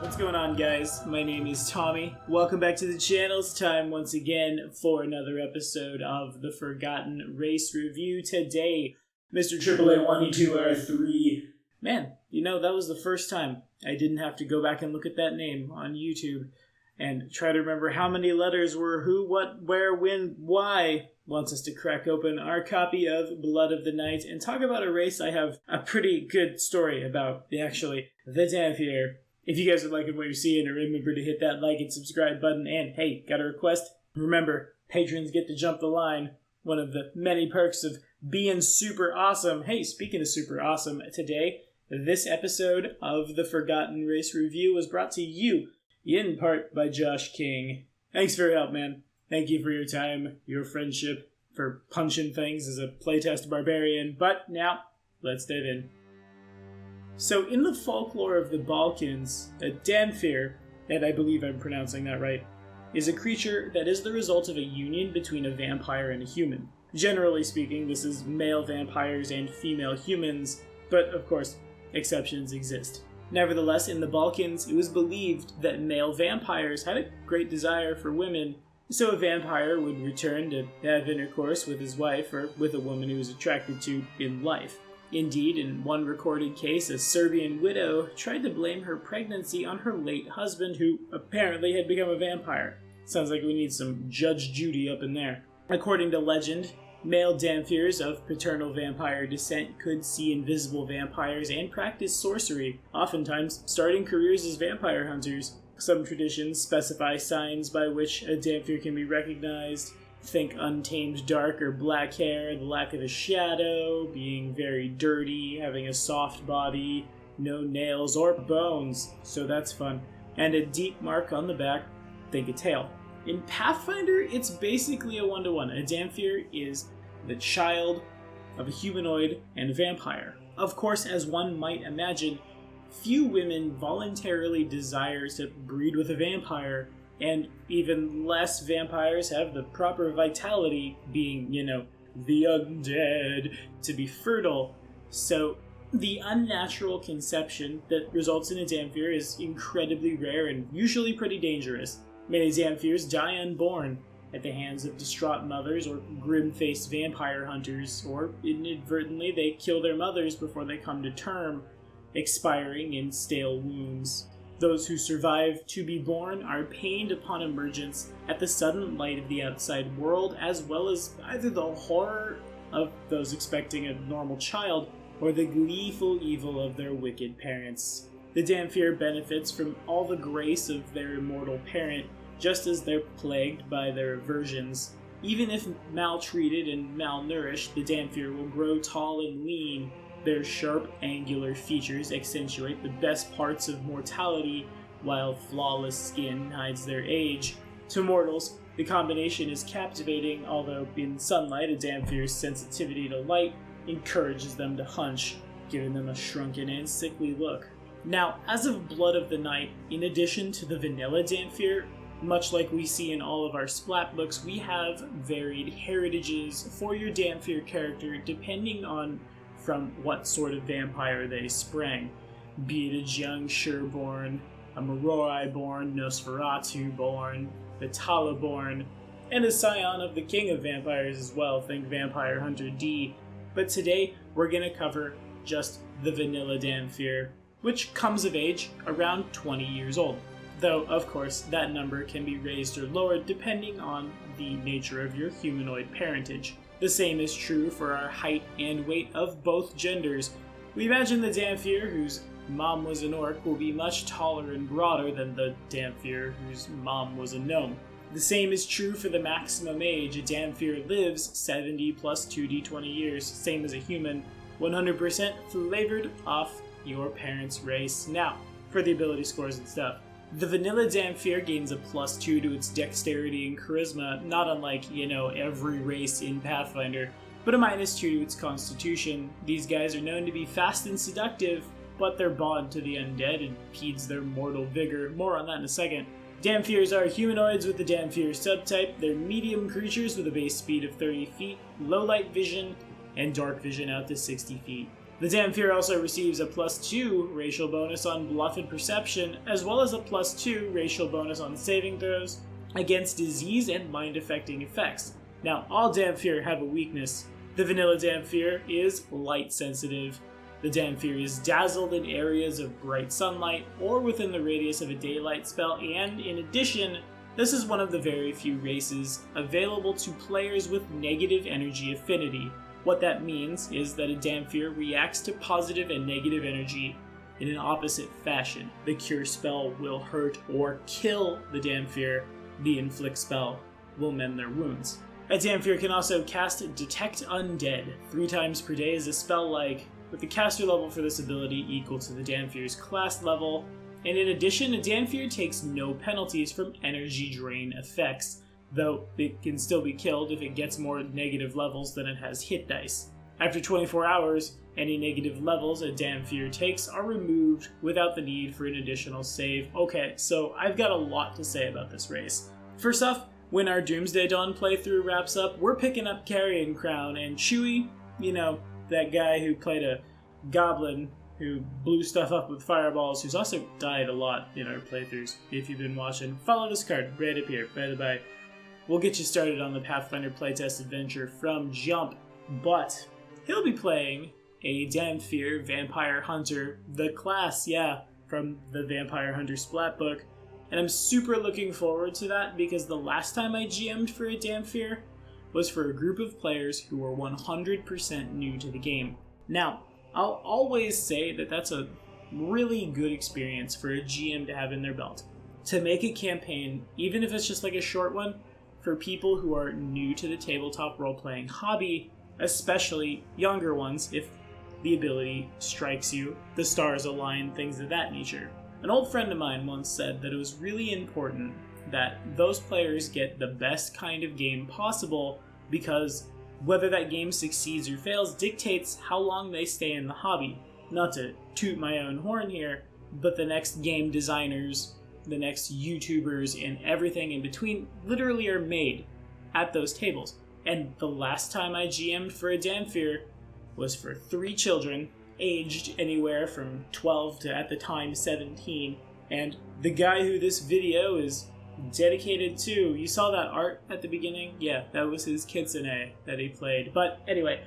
What's going on, guys? My name is Tommy. Welcome back to the channel. It's time once again for another episode of the Forgotten Race Review. Today, Mr. AAA1E2R3. Man, you know, that was the first time I didn't have to go back and look at that name on YouTube and try to remember how many letters were who, what, where, when, why. Wants us to crack open our copy of Blood of the Night and talk about a race I have a pretty good story about, actually, the Dhampir. If you guys are liking what you're seeing, remember to hit that like and subscribe button. And hey, got a request? Remember, patrons get to jump the line. One of the many perks of being super awesome. Hey, speaking of super awesome, today, this episode of the Forgotten Race Review was brought to you in part by Josh King. Thanks for your help, man. Thank you for your time, your friendship, for punching things as a playtest barbarian. But now, let's dive in. So, in the folklore of the Balkans, a Dhampir, and I believe I'm pronouncing that right, is a creature that is the result of a union between a vampire and a human. Generally speaking, this is male vampires and female humans, but of course, exceptions exist. Nevertheless, in the Balkans, it was believed that male vampires had a great desire for women, so a vampire would return to have intercourse with his wife or with a woman he was attracted to in life. Indeed, in one recorded case, a Serbian widow tried to blame her pregnancy on her late husband, who apparently had become a vampire. Sounds like we need some Judge Judy up in there. According to legend, male Dhampirs of paternal vampire descent could see invisible vampires and practice sorcery, oftentimes starting careers as vampire hunters. Some traditions specify signs by which a Dhampir can be recognized. Think untamed dark or black hair, the lack of a shadow, being very dirty, having a soft body, no nails or bones, so that's fun, and a deep mark on the back, think a tail. In Pathfinder, it's basically a one-to-one. A Dhampir is the child of a humanoid and a vampire. Of course, as one might imagine, few women voluntarily desire to breed with a vampire, and even less vampires have the proper vitality, being, the undead, to be fertile. So the unnatural conception that results in a Dhampir is incredibly rare and usually pretty dangerous. Many Dhampirs die unborn at the hands of distraught mothers or grim-faced vampire hunters, or inadvertently they kill their mothers before they come to term, expiring in stale wounds. Those who survive to be born are pained upon emergence at the sudden light of the outside world, as well as either the horror of those expecting a normal child, or the gleeful evil of their wicked parents. The Dhampir benefits from all the grace of their immortal parent, just as they're plagued by their aversions. Even if maltreated and malnourished, the Dhampir will grow tall and lean. Their sharp, angular features accentuate the best parts of mortality, while flawless skin hides their age. To mortals, the combination is captivating, although in sunlight, a Dhampir's sensitivity to light encourages them to hunch, giving them a shrunken and sickly look. Now, as of Blood of the Night, in addition to the vanilla Dhampir, much like we see in all of our splat books, we have varied heritages for your Dhampir character depending on from what sort of vampire they sprang, be it a young Sure-born, a Moroi-born, Nosferatu-born, Vitala-born, and a scion of the King of Vampires as well, think Vampire Hunter D. But today, we're going to cover just the vanilla Dhampir, which comes of age around 20 years old. Though, of course, that number can be raised or lowered depending on the nature of your humanoid parentage. The same is true for our height and weight of both genders. We imagine the Dhampir whose mom was an orc will be much taller and broader than the Dhampir whose mom was a gnome. The same is true for the maximum age. A Dhampir lives 70 plus 2d20 years, same as a human, 100% flavored off your parents' race. Now, for the ability scores and stuff. The vanilla Dhampir gains a +2 to its dexterity and charisma, not unlike, every race in Pathfinder, but a -2 to its constitution. These guys are known to be fast and seductive, but their bond to the undead impedes their mortal vigor. More on that in a second. Dhampirs are humanoids with the Dhampir subtype. They're medium creatures with a base speed of 30 feet, low light vision, and dark vision out to 60 feet. The Dhampir also receives a +2 racial bonus on bluff and perception, as well as a +2 racial bonus on saving throws against disease and mind-affecting effects. Now, all Dhampir have a weakness. The vanilla Dhampir is light sensitive. The Dhampir is dazzled in areas of bright sunlight or within the radius of a daylight spell, and in addition, this is one of the very few races available to players with negative energy affinity. What that means is that a Dhampir reacts to positive and negative energy in an opposite fashion. The cure spell will hurt or kill the Dhampir. The inflict spell will mend their wounds. A Dhampir can also cast Detect Undead 3 times per day as a spell with the caster level for this ability equal to the Dhampir's class level. And in addition, a Dhampir takes no penalties from energy drain effects, though it can still be killed if it gets more negative levels than it has hit dice. After 24 hours, any negative levels a Dhampir takes are removed without the need for an additional save. Okay, so I've got a lot to say about this race. First off, when our Doomsday Dawn playthrough wraps up, we're picking up Carrion Crown, and Chewie, that guy who played a goblin who blew stuff up with fireballs, who's also died a lot in our playthroughs. If you've been watching, follow this card right up here, by the by. We'll get you started on the Pathfinder playtest adventure from jump, but he'll be playing a Dhampir Vampire Hunter, the class, from the Vampire Hunter Splat book, and I'm super looking forward to that because the last time I GM'd for a Dhampir was for a group of players who were 100% new to the game. Now, I'll always say that that's a really good experience for a GM to have in their belt. To make a campaign, even if it's just a short one, for people who are new to the tabletop role-playing hobby, especially younger ones, if the ability strikes you, the stars align, things of that nature. An old friend of mine once said that it was really important that those players get the best kind of game possible because whether that game succeeds or fails dictates how long they stay in the hobby. Not to toot my own horn here, but the next game designers, the next YouTubers, and everything in between literally are made at those tables. And the last time I GM'd for a Dhampir was for 3 children, aged anywhere from 12 to, at the time, 17. And the guy who this video is dedicated to, you saw that art at the beginning? Yeah, that was his kitsune that he played. But anyway,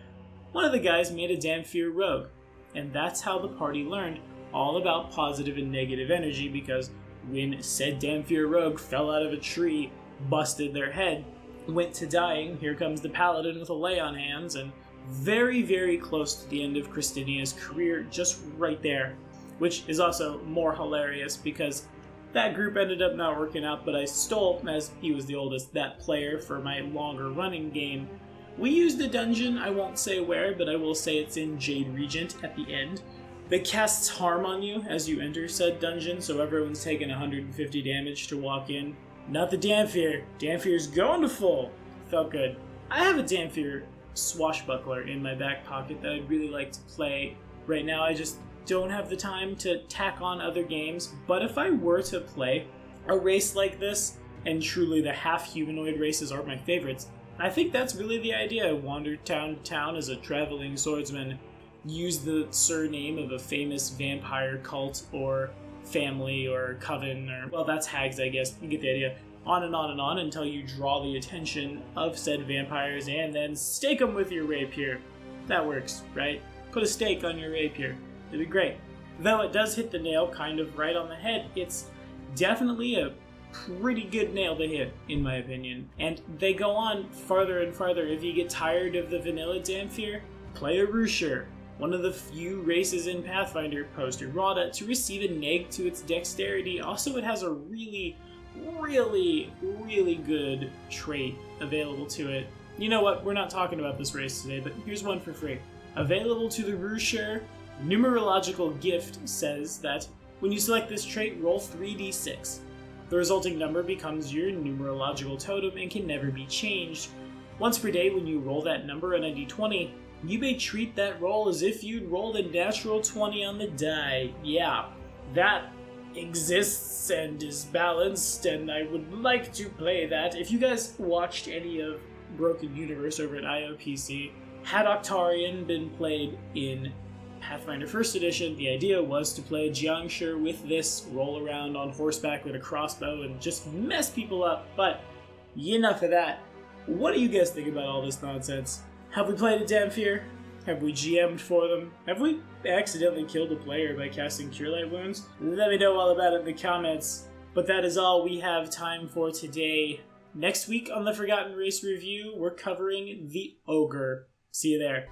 one of the guys made a Dhampir rogue. And that's how the party learned all about positive and negative energy, because when said Dhampir rogue fell out of a tree, busted their head, went to dying, here comes the paladin with a lay on hands, and very, very close to the end of Christinia's career, just right there. Which is also more hilarious because that group ended up not working out, but I stole, as he was the oldest, that player for my longer running game. We used a dungeon, I won't say where, but I will say it's in Jade Regent at the end, that casts harm on you as you enter said dungeon, so everyone's taking 150 damage to walk in. Not the Dhampir. Dhampir's going to full. Felt good. I have a Dhampir swashbuckler in my back pocket that I'd really like to play. Right now I just don't have the time to tack on other games, but if I were to play a race like this, and truly the half-humanoid races are my favorites, I think that's really the idea. Wander town to town as a traveling swordsman, use the surname of a famous vampire cult or family or coven, or, well, that's hags, I guess, you get the idea. On and on and on until you draw the attention of said vampires and then stake them with your rapier. That works, right? Put a stake on your rapier. It'd be great. Though it does hit the nail kind of right on the head, it's definitely a pretty good nail to hit, in my opinion. And they go on farther and farther. If you get tired of the vanilla Dhampir, play a Rusher, one of the few races in Pathfinder post-errata to receive a neg to its dexterity. Also, it has a really good trait available to it. You know what, we're not talking about this race today, but here's one for free. Available to the Rusher, Numerological Gift says that when you select this trait, roll 3d6. The resulting number becomes your numerological totem and can never be changed. Once per day, when you roll that number on a d20, you may treat that roll as if you'd rolled a natural 20 on the die. Yeah, that exists and is balanced, and I would like to play that. If you guys watched any of Broken Universe over at IOPC, had Octarian been played in Pathfinder 1st Edition, the idea was to play a Jiangshi with this, roll around on horseback with a crossbow, and just mess people up. But enough of that. What do you guys think about all this nonsense? Have we played a Dhampir? Have we GM'd for them? Have we accidentally killed a player by casting Cure Light Wounds? Let me know all about it in the comments. But that is all we have time for today. Next week on the Forgotten Race Review, we're covering the Ogre. See you there.